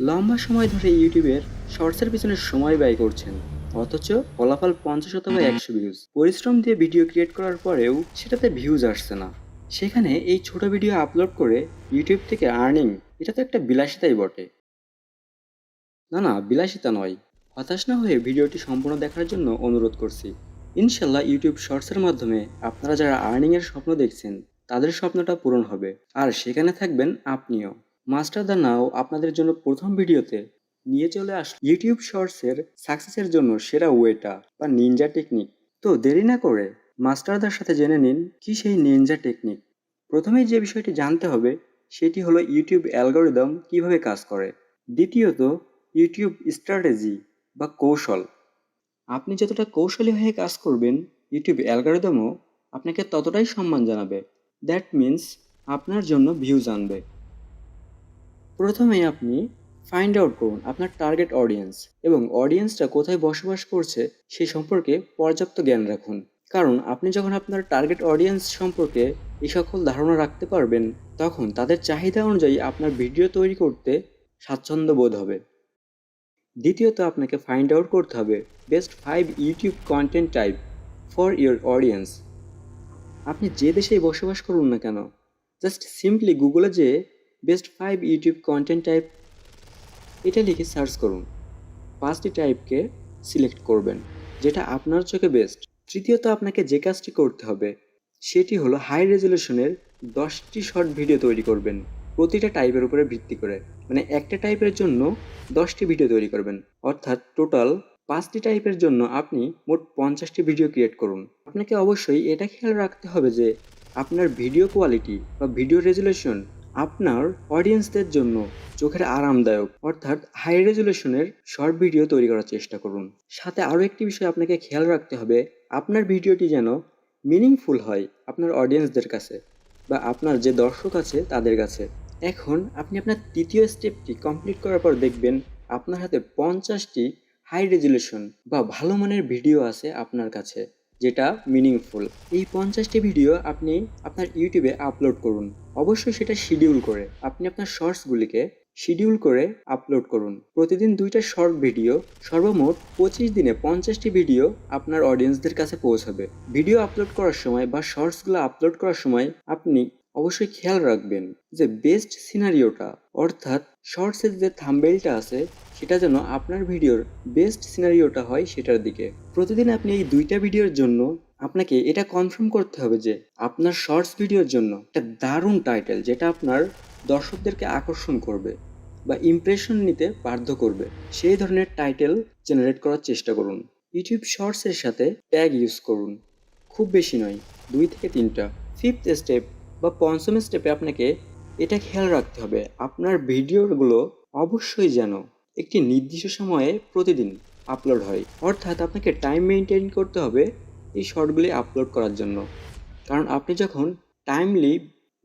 লম্বা সময় ধরে ইউটিউবের শর্টসের পিছনে সময় ব্যয় করছেন, অথচ ফলাফল 50 অথবা 100 ভিউজ। পরিশ্রম দিয়ে ভিডিও ক্রিয়েট করার পরেও সেটাতে ভিউজ আসছে না। সেখানে এই ছোট ভিডিও আপলোড করে ইউটিউব থেকে আর্নিং, এটা তো একটা বিলাসিতাই বটে। না, বিলাসিতা নয়। হতাশ না হয়ে ভিডিওটি সম্পূর্ণ দেখার জন্য অনুরোধ করছি। ইনশাল্লাহ ইউটিউব শর্টসের মাধ্যমে আপনারা যারা আর্নিংয়ের স্বপ্ন দেখছেন তাদের স্বপ্নটা পূরণ হবে, আর সেখানে থাকবেন আপনিও। মাস্টার দা নাও আপনাদের জন্য প্রথম ভিডিওতে নিয়ে চলে আসলো ইউটিউব শর্টসের সাকসেসের জন্য সেরা ওয়েটা বা নিনজা টেকনিক। তো দেরি না করে মাস্টারদার সাথে জেনে নিন কি সেই নিনজা টেকনিক। প্রথমেই যে বিষয়টি জানতে হবে সেটি হলো ইউটিউব অ্যালগরিদম কিভাবে কাজ করে। দ্বিতীয়ত ইউটিউব স্ট্র্যাটেজি বা কৌশল। আপনি যতটা কৌশলী হয়ে কাজ করবেন, ইউটিউব অ্যালগরিদমও আপনাকে ততটাই সম্মান জানাবে। দ্যাট মিন্স আপনার জন্য ভিউজ আনবে। প্রথমেই আপনি ফাইন্ড আউট করুন আপনার টার্গেট অডিয়েন্স এবং অডিয়েন্সটা কোথায় বসবাস করছে সে সম্পর্কে পর্যাপ্ত জ্ঞান রাখুন। কারণ আপনি যখন আপনার টার্গেট অডিয়েন্স সম্পর্কে এই সকল ধারণা রাখতে পারবেন, তখন তাদের চাহিদা অনুযায়ী আপনার ভিডিও তৈরি করতে স্বাচ্ছন্দ্য বোধ হবে। দ্বিতীয়ত আপনাকে ফাইন্ড আউট করতে হবে best 5 YouTube content type for your audience. আপনি যে দেশেই বসবাস করুন না কেন, জাস্ট সিম্পলি গুগলে যেয়ে বেস্ট 5 ইউটিউব কন্টেন্ট টাইপ এটা লিখে সার্চ করুন। 5টি টাইপকে সিলেক্ট করবেন যেটা আপনার চোখে বেস্ট। তৃতীয়ত আপনাকে যে কাজটি করতে হবে সেটি হলো হাই রেজলিউশনের 10টি শর্ট ভিডিও তৈরি করবেন প্রতিটা টাইপের উপরে ভিত্তি করে। মানে একটা টাইপের জন্য 10টি ভিডিও তৈরি করবেন, অর্থাৎ টোটাল 5টি টাইপের জন্য আপনি মোট 50টি ভিডিও ক্রিয়েট করুন। আপনাকে অবশ্যই এটা খেয়াল রাখতে হবে যে আপনার ভিডিও কোয়ালিটি বা ভিডিও রেজলিউশন আপনার অডিয়েন্সদের জন্য চোখের আরামদায়ক, অর্থাৎ হাই রেজলিউশনের শর্ট ভিডিও তৈরি করার চেষ্টা করুন। সাথে আরও একটি বিষয় আপনাকে খেয়াল রাখতে হবে, আপনার ভিডিওটি যেন মিনিংফুল হয় আপনার অডিয়েন্সদের কাছে বা আপনার যে দর্শক আছে তাদের কাছে। এখন আপনি আপনার তৃতীয় স্টেপটি কমপ্লিট করার পর দেখবেন আপনার হাতে 50টি হাই রেজলিউশন বা ভালো মানের ভিডিও আছে আপনার কাছে যেটা মিনিংফুল। এই 50টি ভিডিও আপনি আপনার ইউটিউবে আপলোড করুন। অবশ্যই সেটা শিডিউল করে। আপনি আপনার শর্টসগুলিকে শিডিউল করে আপলোড করুন। প্রতিদিন 2টা শর্ট ভিডিও, সর্বমোট 25 দিনে 50টি ভিডিও আপনার অডিয়েন্সদের কাছে পৌঁছাবে। ভিডিও আপলোড করার সময় বা শর্টসগুলো আপলোড করার সময় আপনি অবশ্যই খেয়াল রাখবেন যে বেস্ট সিনারিওটা, অর্থাৎ শর্টসের যে থাম্বনেইলটা আছে সেটা যেন আপনার ভিডিওর বেস্ট সিনারিওটা হয় সেটার দিকে। প্রতিদিন আপনি এই 2টা ভিডিওর জন্য আপনাকে এটা কনফার্ম করতে হবে যে আপনার শর্টস ভিডিওর জন্য একটা দারুণ টাইটেল যেটা আপনার দর্শকদেরকে আকর্ষণ করবে বা ইমপ্রেশন নিতে বাধ্য করবে, সেই ধরনের টাইটেল জেনারেট করার চেষ্টা করুন। ইউটিউব শর্টসের সাথে ট্যাগ ইউজ করুন, খুব বেশি নয়, 2 থেকে 3টা। ফিফথ স্টেপ বা পঞ্চম স্টেপে আপনাকে এটা খেয়াল রাখতে হবে আপনার ভিডিওগুলো অবশ্যই যেন একটি নির্দিষ্ট সময়ে প্রতিদিন আপলোড হয়, অর্থাৎ আপনাকে টাইম মেনটেন করতে হবে এই শর্টগুলি আপলোড করার জন্য। কারণ আপনি যখন টাইমলি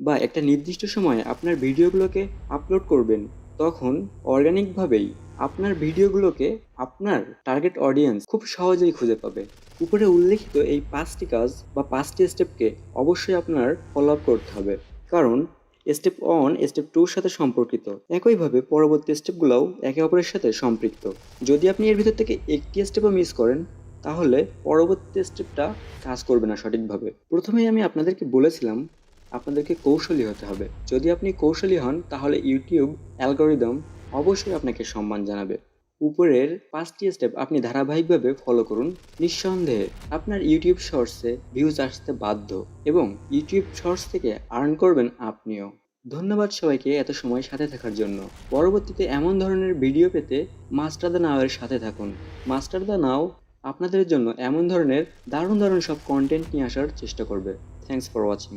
বা একটা নির্দিষ্ট সময়ে আপনার ভিডিওগুলোকে আপলোড করবেন, তখন অর্গানিকভাবেই আপনার ভিডিওগুলোকে আপনার টার্গেট অডিয়েন্স খুব সহজেই খুঁজে পাবে। উপরে উল্লেখিত এই 5টি কাজ বা 5টি স্টেপকে অবশ্যই আপনার ফলো আপ করতে হবে, কারণ স্টেপ 1 স্টেপ 2 সাথে সম্পর্কিত। একইভাবে পরবর্তী স্টেপগুলোও একে অপরের সাথে সম্পৃক্ত। যদি আপনি এর ভিতর থেকে একটি স্টেপও মিস করেন তাহলে পরবর্তী স্টেপটা কাজ করবে না সঠিকভাবে। প্রথমেই আমি আপনাদেরকে বলেছিলাম আপনাদেরকে কৌশলী হতে হবে। যদি আপনি কৌশলী হন তাহলে ইউটিউব অ্যালগরিদম অবশ্যই আপনাকে সম্মান জানাবে। উপরের 5টি স্টেপ আপনি ধারাবাহিকভাবে ফলো করুন, নিঃসন্দেহে আপনার ইউটিউব শর্টসে ভিউজ আসতে বাধ্য এবং ইউটিউব শর্টস থেকে আর্ন করবেন আপনিও। ধন্যবাদ সবাইকে এত সময় সাথে থাকার জন্য। পরবর্তীতে এমন ধরনের ভিডিও পেতে মাস্টার দা নাও এর সাথে থাকুন। মাস্টার দা নাও আপনাদের জন্য এমন ধরনের দারুণ সব কন্টেন্ট নিয়ে আসার চেষ্টা করবে। Thanks for watching.